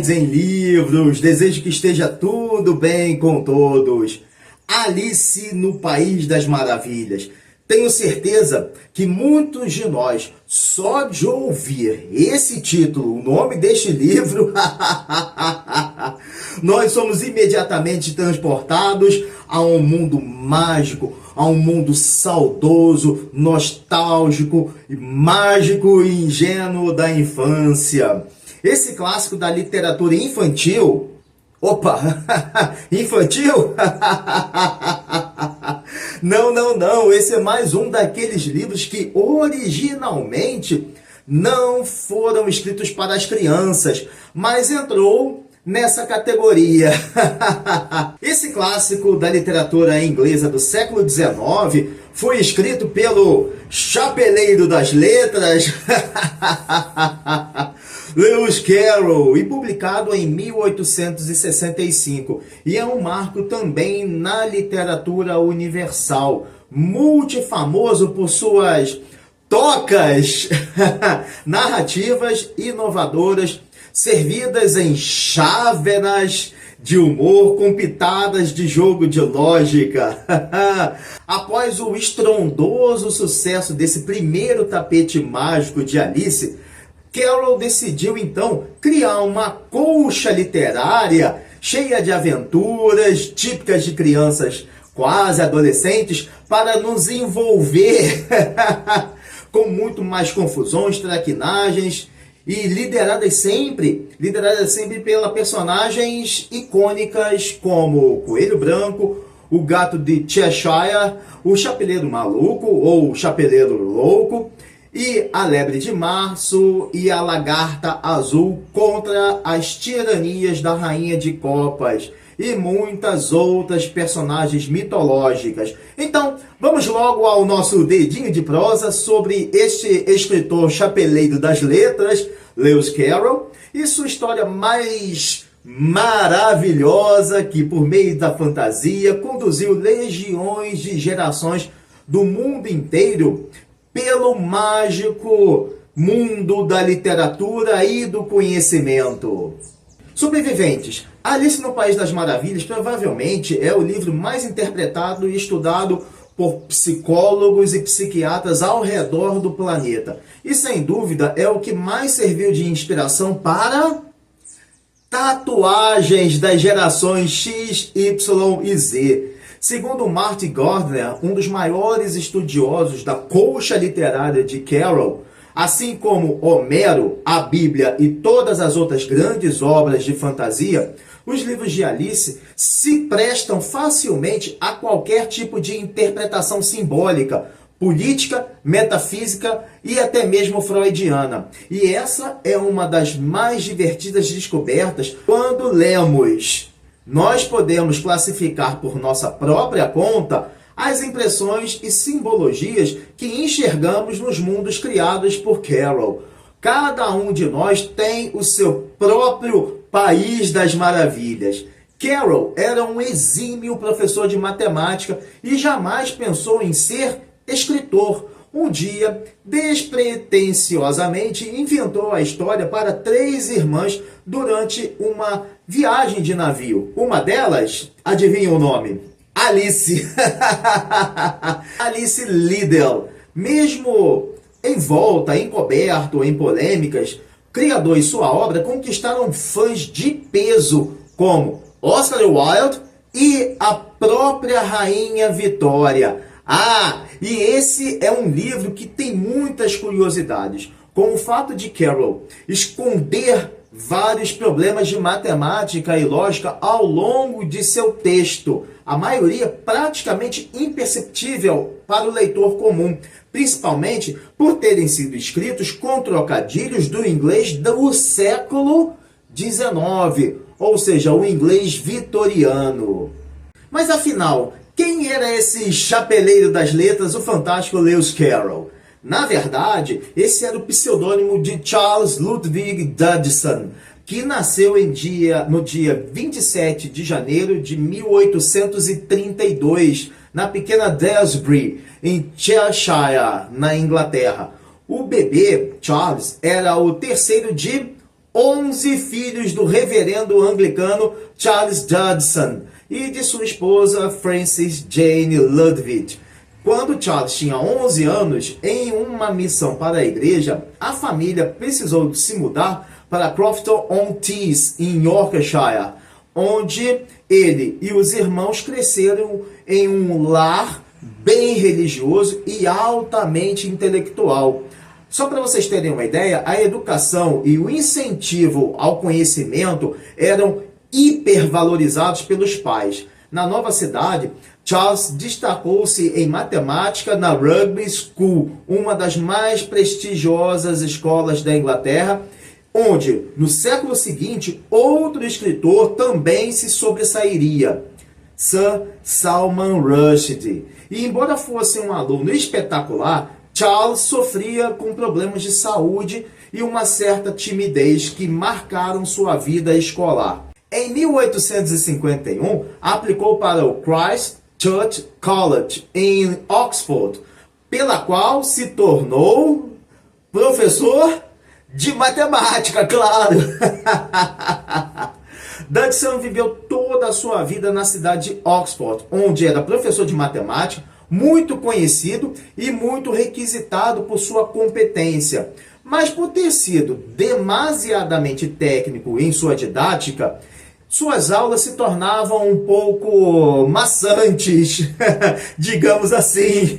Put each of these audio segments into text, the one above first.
novidades em livros, desejo que esteja tudo bem com todos. Alice no País das Maravilhas. Tenho certeza que muitos de nós, só de ouvir esse título, o nome deste livro, nós somos imediatamente transportados a um mundo mágico, a um mundo saudoso, nostálgico, mágico e ingênuo da infância. Esse clássico da literatura infantil... Opa! Infantil? Não. Esse é mais um daqueles livros que originalmente não foram escritos para as crianças, mas entrou nessa categoria. Esse clássico da literatura inglesa do século XIX foi escrito pelo chapeleiro das letras, Lewis Carroll, e publicado em 1865. E é um marco também na literatura universal, multifamoso por suas tocas narrativas inovadoras, servidas em chávenas de humor com pitadas de jogo de lógica. Após o estrondoso sucesso desse primeiro tapete mágico de Alice, Carroll decidiu então criar uma colcha literária cheia de aventuras típicas de crianças quase adolescentes para nos envolver com muito mais confusões, traquinagens, e lideradas sempre pelas personagens icônicas como o Coelho Branco, o Gato de Cheshire, o Chapeleiro Maluco ou Chapeleiro Louco, e a Lebre de Março e a Lagarta Azul contra as tiranias da Rainha de Copas e muitas outras personagens mitológicas. Então, vamos logo ao nosso dedinho de prosa sobre este escritor chapeleiro das letras, Lewis Carroll, e sua história mais maravilhosa que, por meio da fantasia, conduziu legiões de gerações do mundo inteiro pelo mágico mundo da literatura e do conhecimento. Sobreviventes. Alice no País das Maravilhas provavelmente é o livro mais interpretado e estudado por psicólogos e psiquiatras ao redor do planeta. E sem dúvida é o que mais serviu de inspiração para tatuagens das gerações X, Y e Z. Segundo Martin Gardner, um dos maiores estudiosos da colcha literária de Carroll, assim como Homero, a Bíblia e todas as outras grandes obras de fantasia, os livros de Alice se prestam facilmente a qualquer tipo de interpretação simbólica, política, metafísica e até mesmo freudiana. E essa é uma das mais divertidas descobertas quando lemos. Nós podemos classificar por nossa própria conta as impressões e simbologias que enxergamos nos mundos criados por Carroll. Cada um de nós tem o seu próprio País das Maravilhas. Carroll era um exímio professor de matemática e jamais pensou em ser escritor. Um dia, despretensiosamente, inventou a história para 3 irmãs durante uma viagem de navio. Uma delas, adivinha o nome? Alice. Alice Liddell. Mesmo envolta, encoberto em polêmicas, o criador e sua obra conquistaram fãs de peso, como Oscar Wilde e a própria Rainha Vitória. E esse é um livro que tem muitas curiosidades, com o fato de Carroll esconder vários problemas de matemática e lógica ao longo de seu texto, a maioria praticamente imperceptível para o leitor comum, principalmente por terem sido escritos com trocadilhos do inglês do século XIX, ou seja, o inglês vitoriano. Mas afinal, quem era esse chapeleiro das letras, o fantástico Lewis Carroll? Na verdade, esse era o pseudônimo de Charles Ludwig Dodgson, que nasceu no dia 27 de janeiro de 1832, na pequena Delsbury, em Cheshire, na Inglaterra. O bebê, Charles, era o terceiro de 11 filhos do reverendo anglicano Charles Judson e de sua esposa Frances Jane Ludwig. Quando Charles tinha 11 anos, em uma missão para a igreja, a família precisou se mudar para Crofton-on-Tees, em Yorkshire, onde ele e os irmãos cresceram em um lar bem religioso e altamente intelectual. Só para vocês terem uma ideia, a educação e o incentivo ao conhecimento eram hipervalorizados pelos pais. Na nova cidade, Charles destacou-se em matemática na Rugby School, uma das mais prestigiosas escolas da Inglaterra, onde, no século seguinte, outro escritor também se sobressairia, Sir Salman Rushdie. E embora fosse um aluno espetacular, Charles sofria com problemas de saúde e uma certa timidez que marcaram sua vida escolar. Em 1851, aplicou para o Christ Church College, em Oxford, pela qual se tornou professor de matemática, claro. Dodson viveu toda a sua vida na cidade de Oxford, onde era professor de matemática, muito conhecido e muito requisitado por sua competência. Mas por ter sido demasiadamente técnico em sua didática, suas aulas se tornavam um pouco maçantes, digamos assim,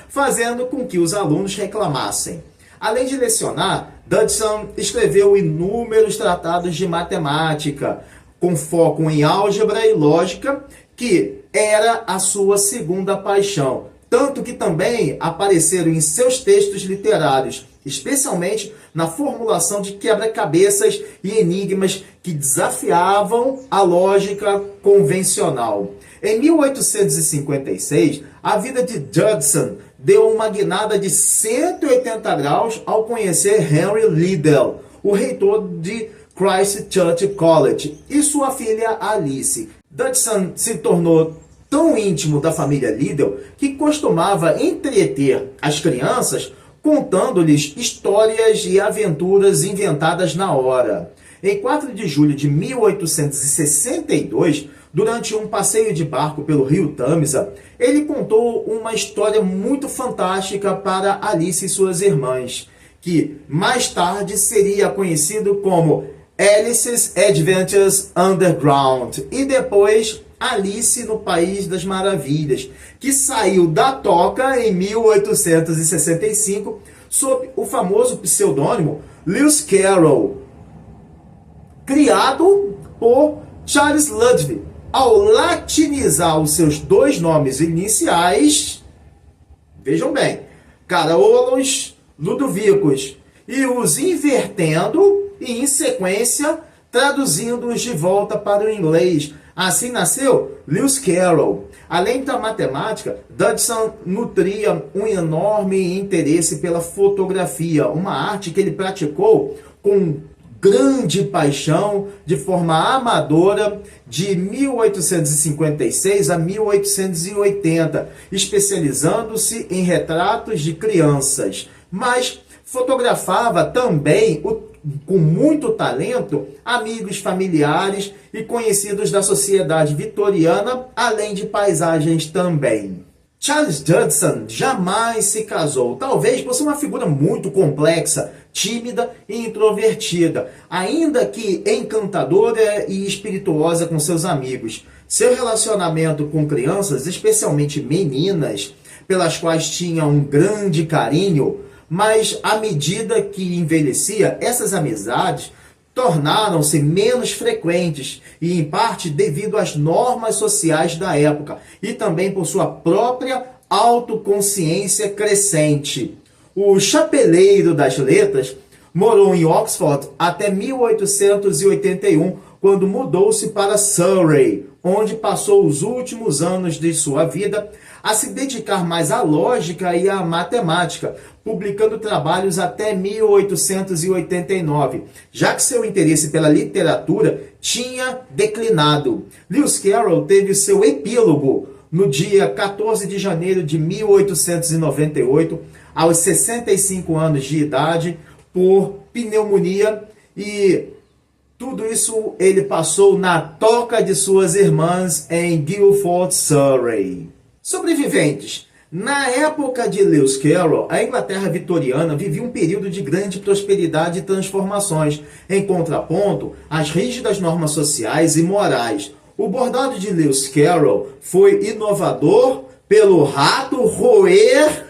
fazendo com que os alunos reclamassem. Além de lecionar, Dodson escreveu inúmeros tratados de matemática, com foco em álgebra e lógica, que era a sua segunda paixão, tanto que também apareceram em seus textos literários, especialmente na formulação de quebra-cabeças e enigmas que desafiavam a lógica convencional. Em 1856, a vida de Dodson deu uma guinada de 180 graus ao conhecer Henry Liddell, o reitor de Christ Church College, e sua filha Alice. Dodson se tornou tão íntimo da família Liddell que costumava entreter as crianças contando-lhes histórias e aventuras inventadas na hora. Em 4 de julho de 1862, durante um passeio de barco pelo rio Tâmisa, ele contou uma história muito fantástica para Alice e suas irmãs, que mais tarde seria conhecido como Alice's Adventures Underground e depois Alice no País das Maravilhas, que saiu da toca em 1865 sob o famoso pseudônimo Lewis Carroll, criado por Charles Ludwig. Ao latinizar os seus dois nomes iniciais, vejam bem, Carolus Ludovicus, e os invertendo e, em sequência, traduzindo-os de volta para o inglês. Assim nasceu Lewis Carroll. Além da matemática, Dodson nutria um enorme interesse pela fotografia, uma arte que ele praticou com grande paixão, de forma amadora, de 1856 a 1880, especializando-se em retratos de crianças. Mas fotografava também, com muito talento, amigos, familiares e conhecidos da sociedade vitoriana, além de paisagens também. Charles Dodson jamais se casou, talvez por ser uma figura muito complexa, tímida e introvertida, ainda que encantadora e espirituosa com seus amigos. Seu relacionamento com crianças, especialmente meninas, pelas quais tinha um grande carinho, mas à medida que envelhecia, essas amizades tornaram-se menos frequentes, e em parte devido às normas sociais da época, e também por sua própria autoconsciência crescente. O chapeleiro das letras morou em Oxford até 1881, quando mudou-se para Surrey, onde passou os últimos anos de sua vida a se dedicar mais à lógica e à matemática, publicando trabalhos até 1889, já que seu interesse pela literatura tinha declinado. Lewis Carroll teve seu epílogo no dia 14 de janeiro de 1898, aos 65 anos de idade, por pneumonia, e Tudo isso ele passou na toca de suas irmãs em Guildford, Surrey. Sobreviventes. Na época de Lewis Carroll, a Inglaterra vitoriana vivia um período de grande prosperidade e transformações, em contraponto às rígidas normas sociais e morais. O bordado de Lewis Carroll foi inovador pelo rato roer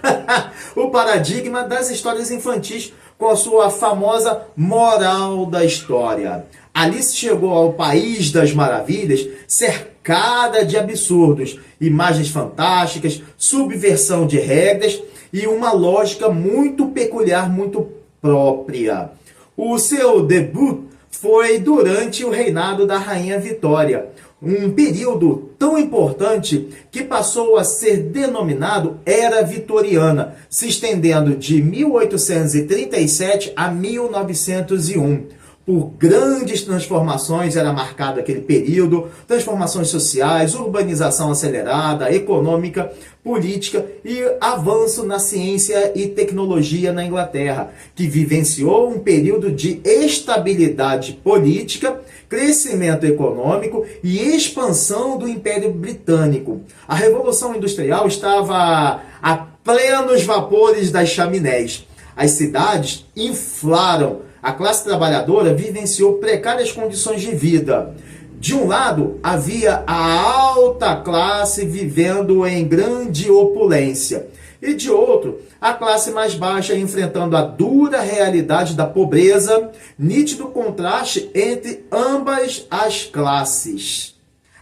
o paradigma das histórias infantis com a sua famosa moral da história. Alice chegou ao País das Maravilhas cercada de absurdos, imagens fantásticas, subversão de regras e uma lógica muito peculiar, muito própria. O seu debut foi durante o reinado da Rainha Vitória, um período tão importante que passou a ser denominado Era Vitoriana, se estendendo de 1837 a 1901. Por grandes transformações era marcado aquele período, transformações sociais, urbanização acelerada, econômica, política e avanço na ciência e tecnologia na Inglaterra, que vivenciou um período de estabilidade política, crescimento econômico e expansão do Império Britânico. A Revolução Industrial estava a plenos vapores das chaminés. As cidades inflaram. A classe trabalhadora vivenciou precárias condições de vida. De um lado, havia a alta classe vivendo em grande opulência. E de outro, a classe mais baixa enfrentando a dura realidade da pobreza, nítido contraste entre ambas as classes.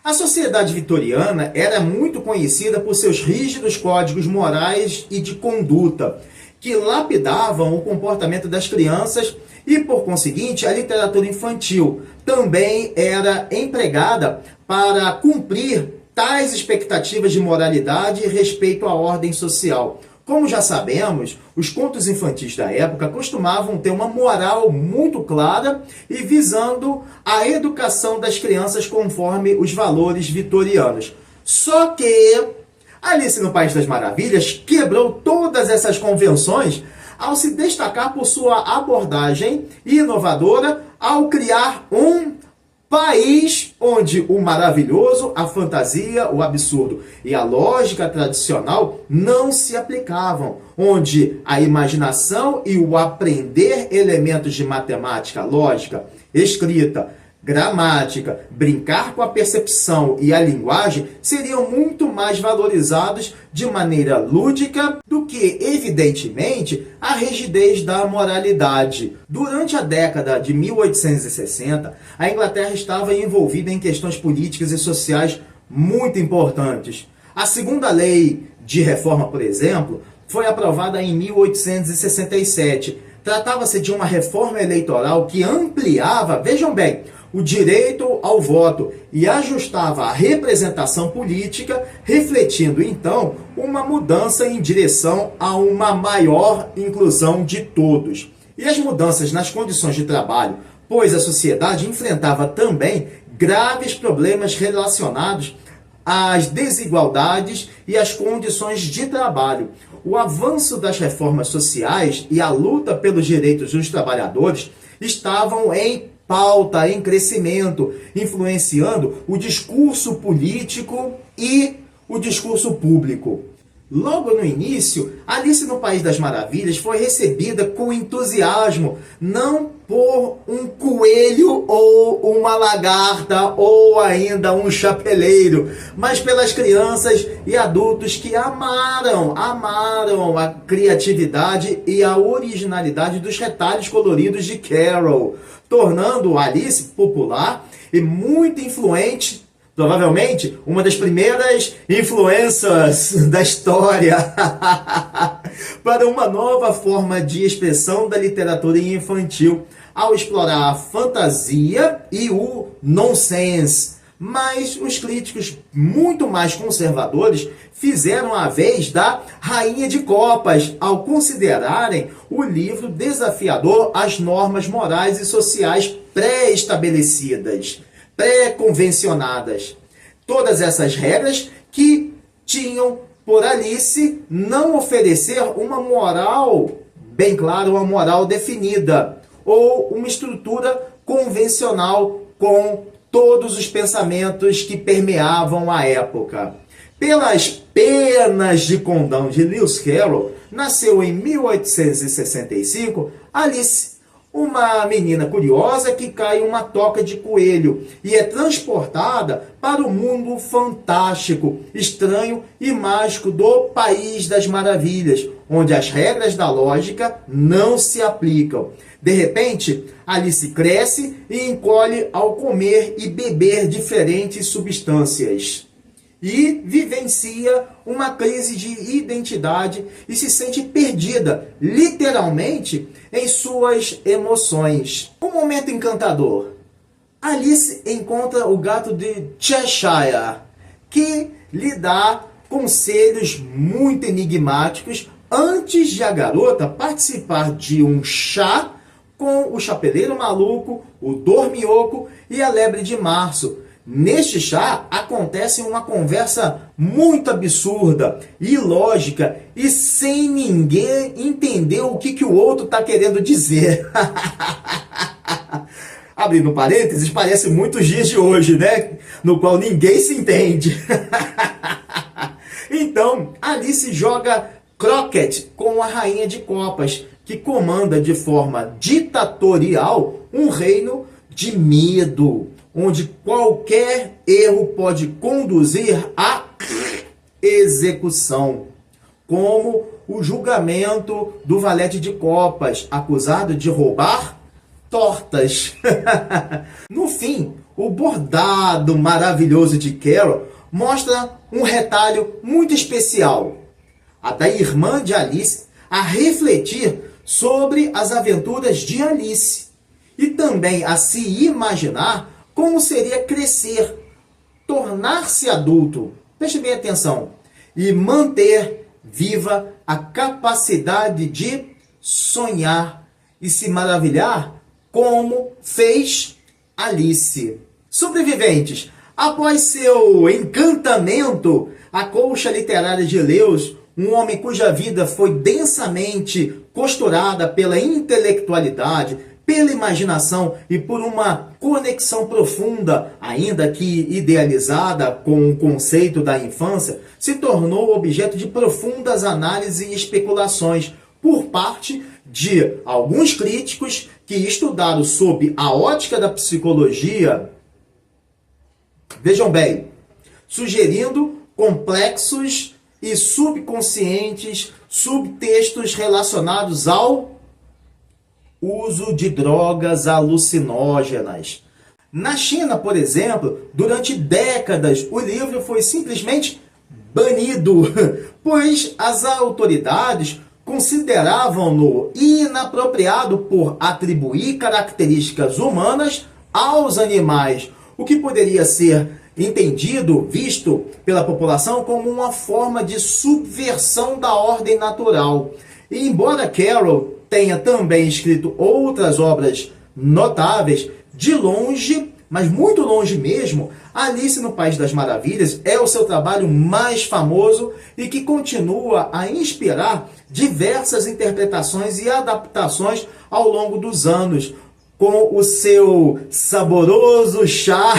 A sociedade vitoriana era muito conhecida por seus rígidos códigos morais e de conduta, que lapidavam o comportamento das crianças e, por conseguinte, a literatura infantil também era empregada para cumprir tais expectativas de moralidade e respeito à ordem social. Como já sabemos, os contos infantis da época costumavam ter uma moral muito clara e visando a educação das crianças conforme os valores vitorianos. Só que Alice no País das Maravilhas quebrou todas essas convenções ao se destacar por sua abordagem inovadora ao criar um país onde o maravilhoso, a fantasia, o absurdo e a lógica tradicional não se aplicavam, onde a imaginação e o aprender elementos de matemática, lógica, escrita, gramática, brincar com a percepção e a linguagem seriam muito mais valorizados de maneira lúdica do que, evidentemente, a rigidez da moralidade. Durante a década de 1860, a Inglaterra estava envolvida em questões políticas e sociais muito importantes. A segunda lei de reforma, por exemplo, foi aprovada em 1867. Tratava-se de uma reforma eleitoral que ampliava, vejam bem, o direito ao voto e ajustava a representação política, refletindo então uma mudança em direção a uma maior inclusão de todos. E as mudanças nas condições de trabalho, pois a sociedade enfrentava também graves problemas relacionados às desigualdades e às condições de trabalho. O avanço das reformas sociais e a luta pelos direitos dos trabalhadores estavam em pauta, em crescimento, influenciando o discurso político e o discurso público. Logo no início, Alice no País das Maravilhas foi recebida com entusiasmo, não por um coelho ou uma lagarta ou ainda um chapeleiro, mas pelas crianças e adultos que amaram a criatividade e a originalidade dos retalhos coloridos de Carroll, tornando Alice popular e muito influente, provavelmente uma das primeiras influências da história para uma nova forma de expressão da literatura infantil, ao explorar a fantasia e o nonsense. Mas os críticos muito mais conservadores fizeram a vez da Rainha de Copas ao considerarem o livro desafiador às normas morais e sociais pré-estabelecidas, pré-convencionadas. Todas essas regras que tinham por Alice não oferecer uma moral bem clara, uma moral definida, ou uma estrutura convencional com todos os pensamentos que permeavam a época. Pelas penas de condão de Lewis Carroll, nasceu em 1865 Alice, uma menina curiosa que cai em uma toca de coelho e é transportada para o mundo fantástico, estranho e mágico do País das Maravilhas, onde as regras da lógica não se aplicam. De repente, Alice cresce e encolhe ao comer e beber diferentes substâncias. E vivencia uma crise de identidade e se sente perdida, literalmente, em suas emoções. Um momento encantador. Alice encontra o gato de Cheshire, que lhe dá conselhos muito enigmáticos antes de a garota participar de um chá com o chapeleiro maluco, o dorminhoco e a lebre de março. Neste chá acontece uma conversa muito absurda, ilógica e sem ninguém entender o que o outro está querendo dizer. Abrindo parênteses, parece muitos dias de hoje, né? No qual ninguém se entende. Então, Alice joga croquet com a rainha de copas, que comanda de forma ditatorial um reino de medo, onde qualquer erro pode conduzir à execução, como o julgamento do valete de copas, acusado de roubar tortas. No fim, o bordado maravilhoso de Carroll mostra um retalho muito especial, a da irmã de Alice a refletir sobre as aventuras de Alice e também a se imaginar como seria crescer, tornar-se adulto, preste bem atenção, e manter viva a capacidade de sonhar e se maravilhar como fez Alice. Sobreviventes, após seu encantamento, a colcha literária de Lewis, um homem cuja vida foi densamente costurada pela intelectualidade, pela imaginação e por uma conexão profunda, ainda que idealizada com o conceito da infância, se tornou objeto de profundas análises e especulações por parte de alguns críticos que estudaram sob a ótica da psicologia, vejam bem, sugerindo complexos e subconscientes subtextos relacionados ao uso de drogas alucinógenas. Na China, por exemplo, durante décadas, o livro foi simplesmente banido, pois as autoridades consideravam-no inapropriado por atribuir características humanas aos animais, o que poderia ser entendido, visto pela população como uma forma de subversão da ordem natural. E embora Carroll tenha também escrito outras obras notáveis, de longe, mas muito longe mesmo, Alice no País das Maravilhas é o seu trabalho mais famoso e que continua a inspirar diversas interpretações e adaptações ao longo dos anos, com o seu saboroso chá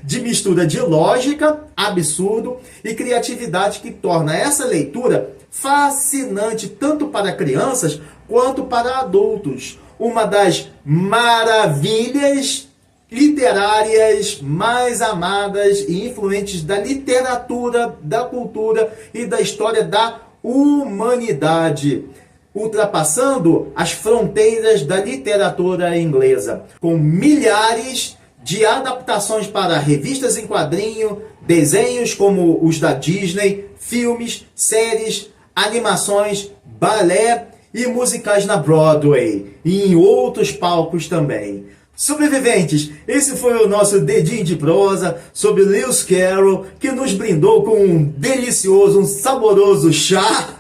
de mistura de lógica, absurdo e criatividade que torna essa leitura fascinante tanto para crianças quanto para adultos. Uma das maravilhas literárias mais amadas e influentes da literatura, da cultura e da história da humanidade, ultrapassando as fronteiras da literatura inglesa, com milhares de adaptações para revistas em quadrinho, desenhos como os da Disney, filmes, séries, animações, balé e musicais na Broadway e em outros palcos também. Sobreviventes, esse foi o nosso dedinho de prosa sobre Lewis Carroll, que nos brindou com um delicioso, um saboroso chá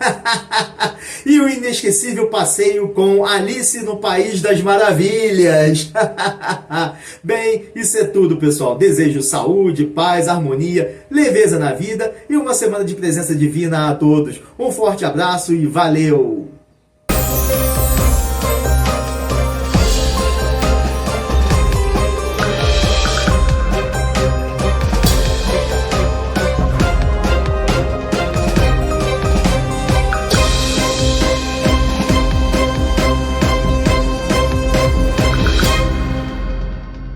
e um inesquecível passeio com Alice no País das Maravilhas. Bem, isso é tudo, pessoal. Desejo saúde, paz, harmonia, leveza na vida e uma semana de presença divina a todos. Um forte abraço e valeu!